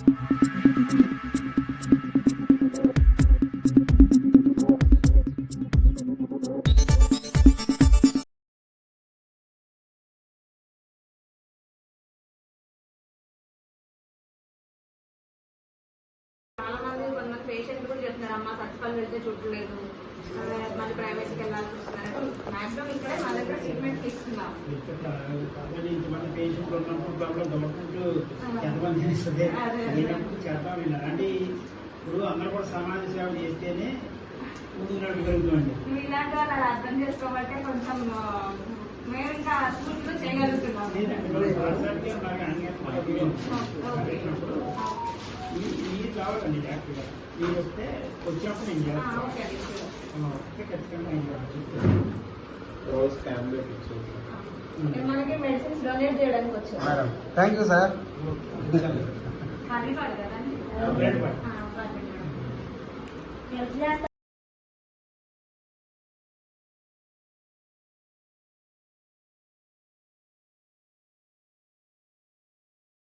చాలా మంది కొంతమంది పేషెంట్ కూడా చెప్తున్నారు, అమ్మ సచిపాలు వెళ్తే చుట్టలేదు, మళ్ళీ ప్రైవేట్కి వెళ్ళాల్సి వస్తున్నారు. మాక్సిమం ఇక్కడే మా దగ్గర ట్రీట్మెంట్ తీసుకున్నాం. ఇంతమంది పేషెంట్లు ఉన్నప్పుడు గవర్నమెంట్ ఎంతమంది ఇస్తుంది చేద్దాం అంటే ఇప్పుడు అందరూ కూడా సమాజ సేవ చేస్తేనే ముందు నడపగలుగుతామండి. ఇలాంటి వాళ్ళు అది అర్థం చేసుకోబట్టే కొంచెం మేము ఇంకా స్కూల్లో చేయగలుగుతున్నాం. మీరు కావాలండి డాక్టర్ గారు, మీరు వస్తే వచ్చినప్పుడు నేను చేస్తాను. ఖచ్చితంగా మనకి మెడిసిన్స్ డొనేట్ చేయడానికి వచ్చారు. Thank you sir. ఖాళీ పడదు కదండి.